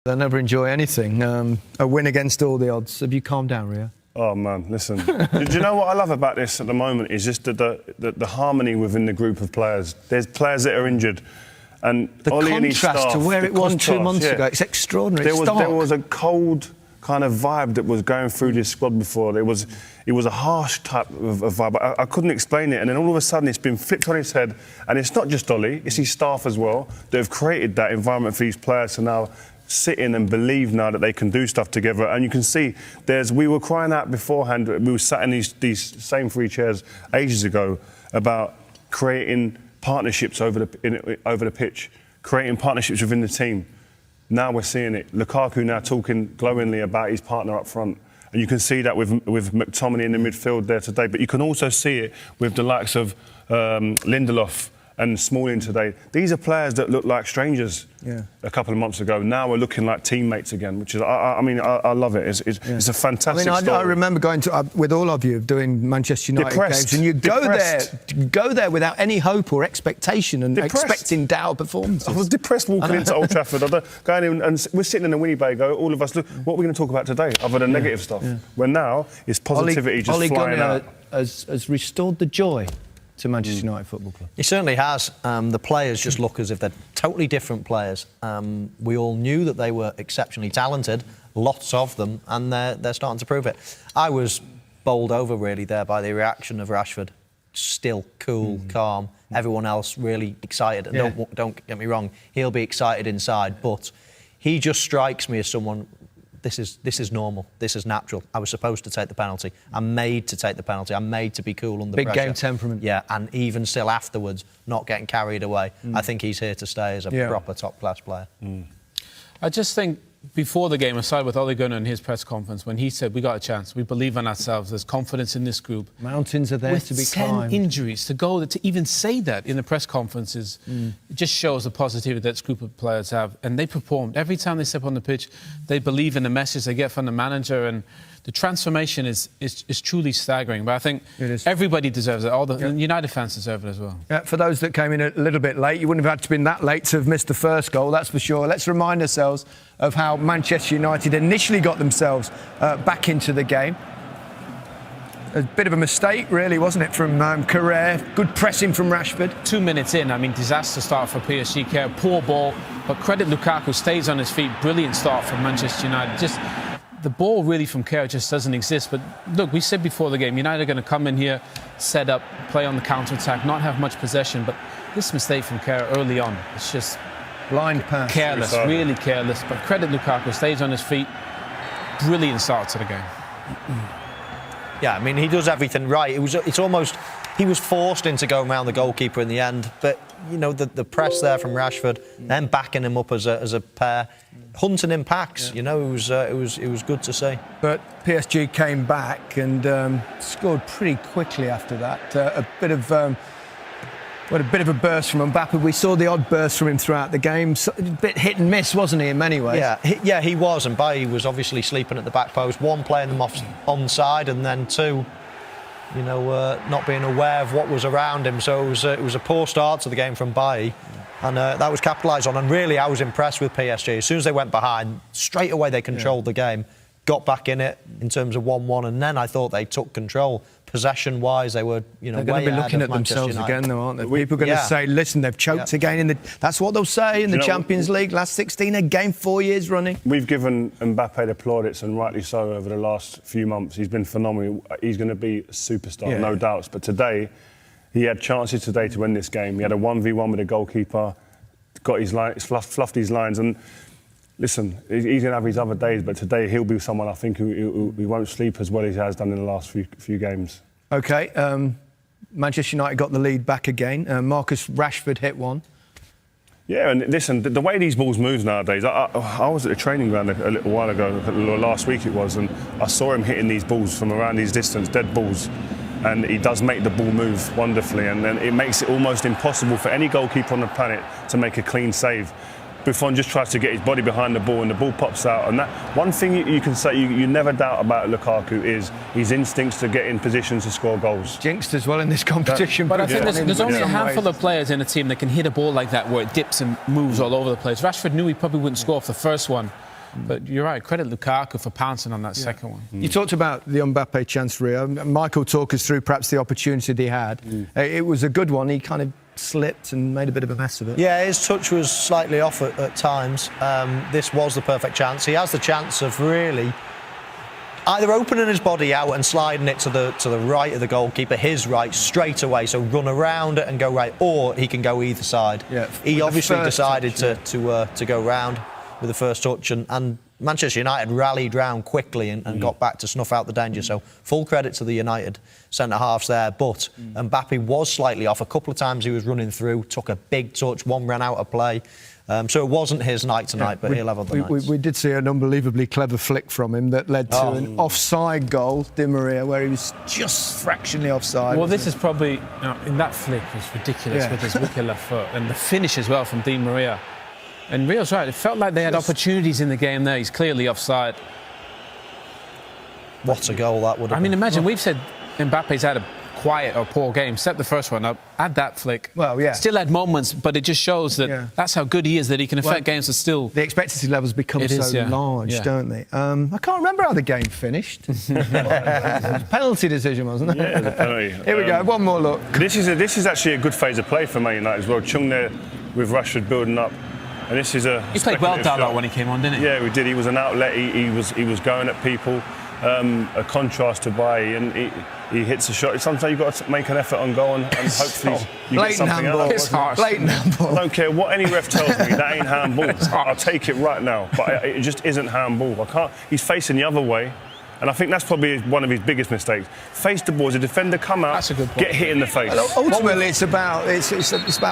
They'll never enjoy anything. A win against all the odds. Have you calmed down, Rio? Oh, man, listen. Do you know what I love about this at the moment is just the harmony within the group of players. There's players that are injured. And the Ollie and his contrast staff, to where it was 2 months ago, it's extraordinary. There was a cold kind of vibe that was going through this squad before. It was a harsh type of vibe. I couldn't explain it. And then all of a sudden it's been flipped on its head. And it's not just Ollie, it's his staff as well that have created that environment for these players to now sit in and believe now that they can do stuff together. And you can see we were crying out beforehand, we were sat in these same 3 chairs ages ago about creating partnerships over the pitch, creating partnerships within the team. Now we're seeing it. Lukaku now talking glowingly about his partner up front. And you can see that with McTominay in the midfield there today. But you can also see it with the likes of Lindelof and Smalling today. These are players that looked like strangers a couple of months ago. Now we're looking like teammates again, which is, I love it. It's a fantastic story. I remember going to, with all of you, doing Manchester United games, and you go there without any hope or expectation and expecting dour performances. I was depressed walking into Old Trafford. Going in, and we're sitting in the Winnebago, all of us, look, what are we going to talk about today, other than negative stuff? Where now, it's positivity flying out. Has restored the joy to Manchester United Football Club. He certainly has. The players just look as if they're totally different players. We all knew that they were exceptionally talented, lots of them, and they're starting to prove it. I was bowled over, really, there by the reaction of Rashford. Still cool, calm. Everyone else really excited. And don't get me wrong, he'll be excited inside, but he just strikes me as someone... This is normal. This is natural. I was supposed to take the penalty. I'm made to take the penalty. I'm made to be cool under pressure. Big game temperament. Yeah, and even still afterwards, not getting carried away. I think he's here to stay as a proper top-class player. I just think before the game, aside with Ole Gunnar in his press conference, when he said, we got a chance, we believe in ourselves, there's confidence in this group. Mountains are there to be climbed. With 10 injuries, to even say that in the press conferences, it just shows the positivity that this group of players have. And they performed. Every time they step on the pitch, they believe in the message they get from the manager, and the transformation is truly staggering. But I think everybody deserves it. All the United fans deserve it as well. Yeah, for those that came in a little bit late, you wouldn't have had to been that late to have missed the first goal, that's for sure. Let's remind ourselves of how Manchester United initially got themselves back into the game. A bit of a mistake, really, wasn't it, from Carrère? Good pressing from Rashford. 2 minutes in, disaster start for PSG. Poor ball, but credit Lukaku, stays on his feet. Brilliant start from Manchester United. Just the ball really from Carrère just doesn't exist. But look, we said before the game, United are going to come in here, set up, play on the counter-attack, not have much possession. But this mistake from Carrère early on, it's just blind pass. Careless, really careless. But credit Lukaku, stays on his feet. Brilliant start to the game. Yeah, he does everything right. It's almost... He was forced into going around the goalkeeper in the end. But, the press there from Rashford, then backing him up as a pair, hunting in packs, it was good to see. But PSG came back and scored pretty quickly after that. A bit of a burst from Mbappe. We saw the odd burst from him throughout the game. A bit hit and miss, wasn't he, in many ways? Yeah, he was. And Bailly was obviously sleeping at the back post. One, playing them onside, and then two, not being aware of what was around him. So it was a poor start to the game from Bailly. And that was capitalised on. And really, I was impressed with PSG. As soon as they went behind, straight away they controlled the game. Got back in it in terms of 1-1, and then I thought they took control. Possession-wise, they were, they're going to be looking at themselves again, though, aren't they? People are going to say, listen, they've choked again. That's what they'll say in the Champions League. Last 16 again, 4 years running. We've given Mbappe the plaudits, and rightly so, over the last few months. He's been phenomenal. He's going to be a superstar, no doubts. But today, he had chances today to win this game. He had a 1v1 with the goalkeeper, got his lines, fluffed his lines, and listen, he's going to have his other days, but today he'll be someone I think who won't sleep as well as he has done in the last few games. OK, Manchester United got the lead back again. Marcus Rashford hit one. Yeah, and listen, the way these balls move nowadays, I was at a training ground a little while ago, last week it was, and I saw him hitting these balls from around these distance, dead balls. And he does make the ball move wonderfully, and then it makes it almost impossible for any goalkeeper on the planet to make a clean save. Buffon just tries to get his body behind the ball and the ball pops out. And that one thing you can say you never doubt about Lukaku is his instincts to get in positions to score goals. Jinxed as well in this competition. But I think there's only a handful of players in a team that can hit a ball like that where it dips and moves all over the place. Rashford knew he probably wouldn't score off the first one. But you're right, credit Lukaku for pouncing on that second one. You talked about the Mbappe chance, Rio. Michael, talk us through perhaps the opportunity that he had. It was a good one. He kind of slipped and made a bit of a mess of it. Yeah, his touch was slightly off at times. This was the perfect chance. He has the chance of really either opening his body out and sliding it to the right of the goalkeeper, his right, straight away, so run around it and go right, or he can go either side. Yeah, he obviously decided touch, to go round with the first touch, and Manchester United rallied round quickly and got back to snuff out the danger. So full credit to the United centre-halves there. But Mbappe was slightly off. A couple of times he was running through, took a big touch, one ran out of play. So it wasn't his night tonight, but he'll have other nights. We did see an unbelievably clever flick from him that led to an offside goal, Di Maria, where he was just fractionally offside. Well, this is probably, in that flick was ridiculous with his wicked left foot. And the finish as well from Di Maria. And Rio's right, it felt like they had opportunities in the game there. He's clearly offside. What a goal that would have been. I mean, imagine, we've said Mbappe's had a quiet or poor game, except the first one up, had that flick. Well, yeah. Still had moments, but it just shows that that's how good he is, that he can affect games that still... The expectancy levels become large, don't they? I can't remember how the game finished. Penalty decision, wasn't it? Yeah, the penalty. Here we go, one more look. This is actually a good phase of play for Man United as well. Chung there with Rashford building up. And this is a... He played well, Dalot, when he came on, didn't he? Yeah, we did. He was an outlet. He was going at people. A contrast to Bailly, and he hits a shot. Sometimes you've got to make an effort on goal and hopefully you get something out of it. It's harsh. Blatant handball. I don't care what any ref tells me, that ain't handball. I'll take it right now. But it just isn't handball. I can't. He's facing the other way. And I think that's probably one of his biggest mistakes. Face the ball as a defender, come out, That's a good point. get hit in the face. Ultimately, it's about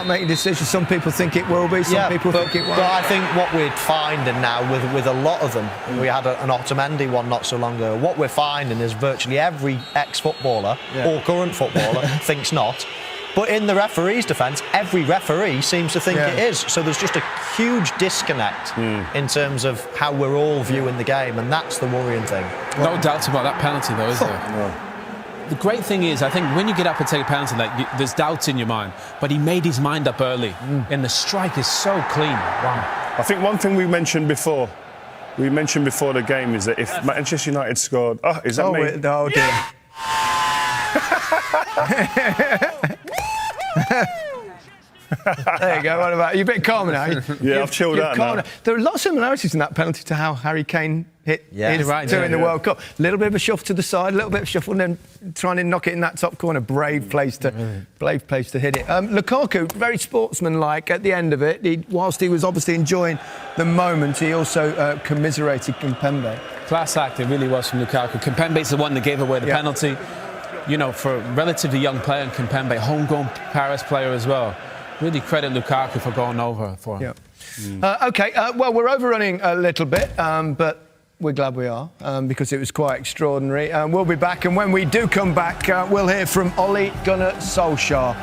making decisions. Some people think it will be, some people think it won't. But I think what we're finding now with a lot of them, we had an Otamendi one not so long ago, what we're finding is virtually every ex-footballer or current footballer thinks not. But in the referee's defence, every referee seems to think it is. So there's just a huge disconnect in terms of how we're all viewing the game, and that's the worrying thing. No doubts about that penalty, though, is there? No. The great thing is, I think when you get up and take a penalty, there's doubts in your mind. But he made his mind up early, and the strike is so clean. Wow. I think one thing we mentioned before the game is that if Manchester United scored... Oh, is that me? Oh, dear. There you go. What about you? A bit calmer now. I've chilled out now. There are lots of similarities in that penalty to how Harry Kane hit his in the World Cup. A little bit of a shuffle to the side, a little bit of a shuffle, and then trying to knock it in that top corner. Brave place to hit it. Lukaku, very sportsmanlike at the end of it. Whilst he was obviously enjoying the moment, he also commiserated Kimpembe. Class act, it really was from Lukaku. Kimpembe's the one that gave away the penalty. You know, for a relatively young player in Kimpembe, homegrown Paris player as well. Really credit Lukaku for going over for him. OK, well, we're overrunning a little bit, but we're glad we are, because it was quite extraordinary. We'll be back, and when we do come back, we'll hear from Ole Gunnar Solskjaer.